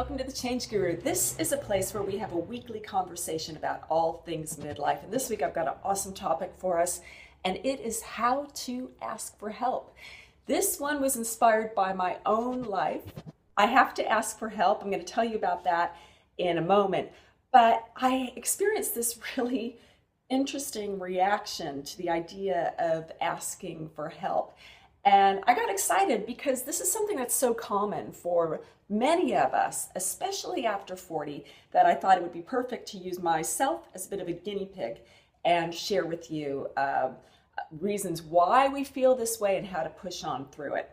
welcome to the Change Guru. This is a place where we have a weekly conversation about all things midlife. And this week I've got an awesome topic for us, and it is how to ask for help. This one was inspired by my own life. I have to ask for help. I'm going to tell you about that in a moment. But I experienced this really interesting reaction to the idea of asking for help. And I got excited because this is something that's so common for many of us, especially after 40, that I thought it would be perfect to use myself as a bit of a guinea pig and share with you reasons why we feel this way and how to push on through it.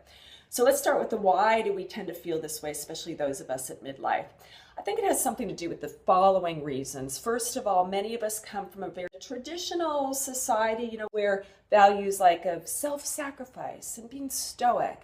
So let's start with the why do we tend to feel this way, especially those of us at midlife. I think it has something to do with the following reasons. First of all, many of us come from a very traditional society, where values like of self-sacrifice and being stoic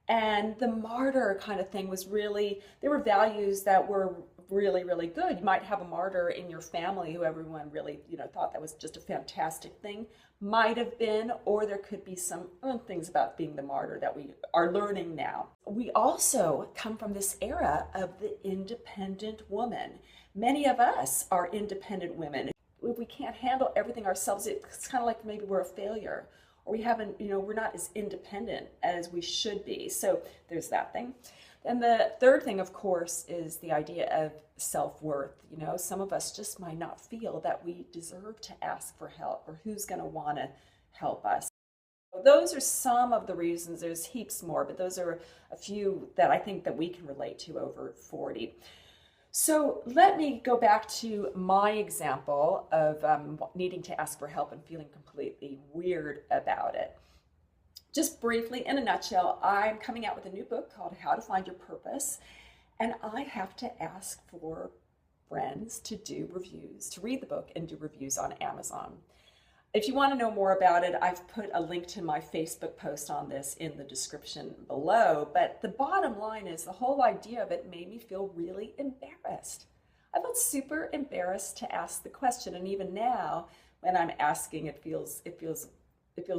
and the martyr kind of thing there were values that were really, really good. You might have a martyr in your family who everyone really, thought that was just a fantastic thing. Might have been, or there could be some things about being the martyr that we are learning now. We also come from this era of the independent woman. Many of us are independent women. If we can't handle everything ourselves, it's kind of like maybe we're a failure, or we haven't, we're not as independent as we should be. So there's that thing. And the third thing, of course, is the idea of self-worth. Some of us just might not feel that we deserve to ask for help, or who's going to want to help us. Those are some of the reasons. There's heaps more, but those are a few that I think that we can relate to over 40. So let me go back to my example of needing to ask for help and feeling completely weird about it. Just briefly, in a nutshell, I'm coming out with a new book called How to Find Your Purpose, and I have to ask for friends to do reviews, to read the book and do reviews on Amazon. If you want to know more about it, I've put a link to my Facebook post on this in the description below, but the bottom line is the whole idea of it made me feel really embarrassed. I felt super embarrassed to ask the question, and even now, when I'm asking, it feels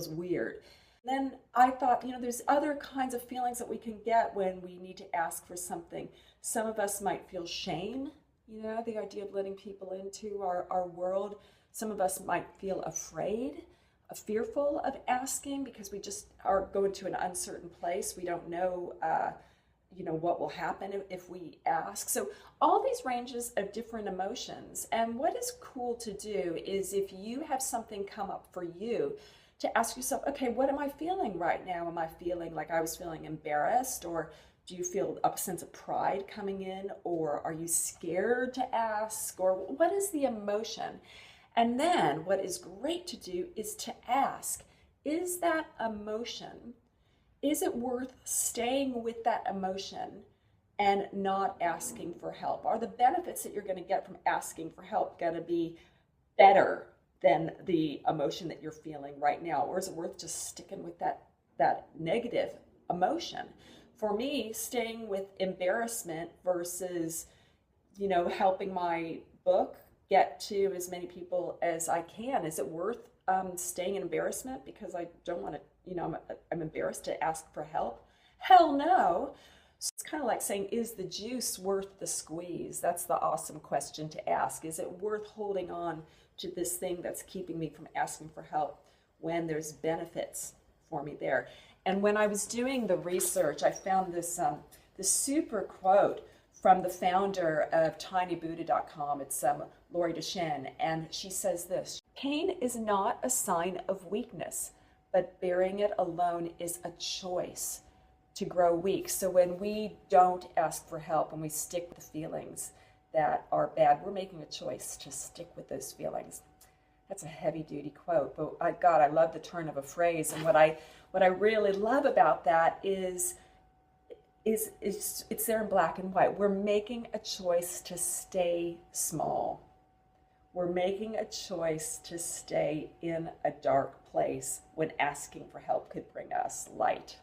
weird. Then I thought, there's other kinds of feelings that we can get when we need to ask for something. Some of us might feel shame, the idea of letting people into our world. Some of us might feel afraid, fearful of asking because we just are going to an uncertain place. We don't know, what will happen if we ask. So all these ranges of different emotions. And what is cool to do is if you have something come up for you, to ask yourself, okay, what am I feeling right now? Am I feeling like I was feeling embarrassed, or do you feel a sense of pride coming in, or are you scared to ask, or what is the emotion? And then what is great to do is to ask, is that emotion, is it worth staying with that emotion and not asking for help? Are the benefits that you're going to get from asking for help going to be better than the emotion that you're feeling right now? Or is it worth just sticking with that negative emotion? For me, staying with embarrassment versus, helping my book get to as many people as I can. Is it worth staying in embarrassment because I don't want to, I'm embarrassed to ask for help? Hell no. So it's kind of like saying, is the juice worth the squeeze? That's the awesome question to ask. Is it worth holding on to this thing that's keeping me from asking for help when there's benefits for me there? And when I was doing the research, I found this super quote from the founder of tinybuddha.com. It's Lori Duchenne, and she says this: pain is not a sign of weakness, but bearing it alone is a choice to grow weak. So when we don't ask for help and we stick with the feelings that are bad, we're making a choice to stick with those feelings. That's a heavy duty quote, but I love the turn of a phrase. And what I really love about that is it's there in black and white. We're making a choice to stay small. We're making a choice to stay in a dark place when asking for help could bring us light.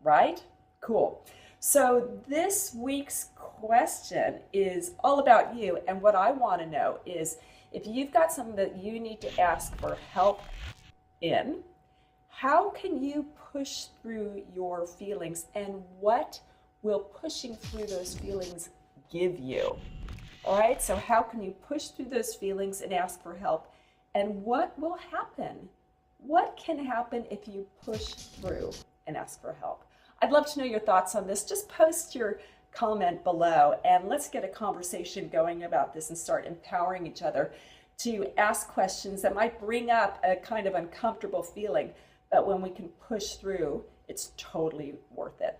Right? Cool. So this week's question is all about you, and what I want to know is if you've got something that you need to ask for help in, how can you push through your feelings, and what will pushing through those feelings give you. All right, so how can you push through those feelings and ask for help? And what will happen? What can happen if you push through and ask for help? I'd love to know your thoughts on this. Just post your comment below and let's get a conversation going about this and start empowering each other to ask questions that might bring up a kind of uncomfortable feeling, but when we can push through, it's totally worth it.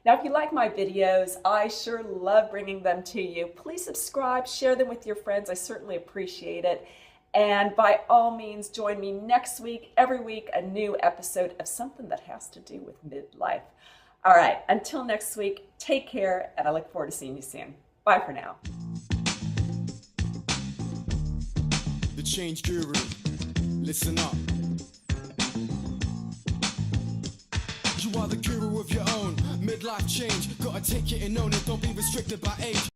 Now, if you like my videos, I sure love bringing them to you. Please subscribe, share them with your friends. I certainly appreciate it. And by all means, join me next week. Every week, a new episode of something that has to do with midlife. All right, until next week, take care, and I look forward to seeing you soon. Bye for now. The Change Guru, listen up. You are the guru of your own midlife change. Gotta take it and own it, don't be restricted by age.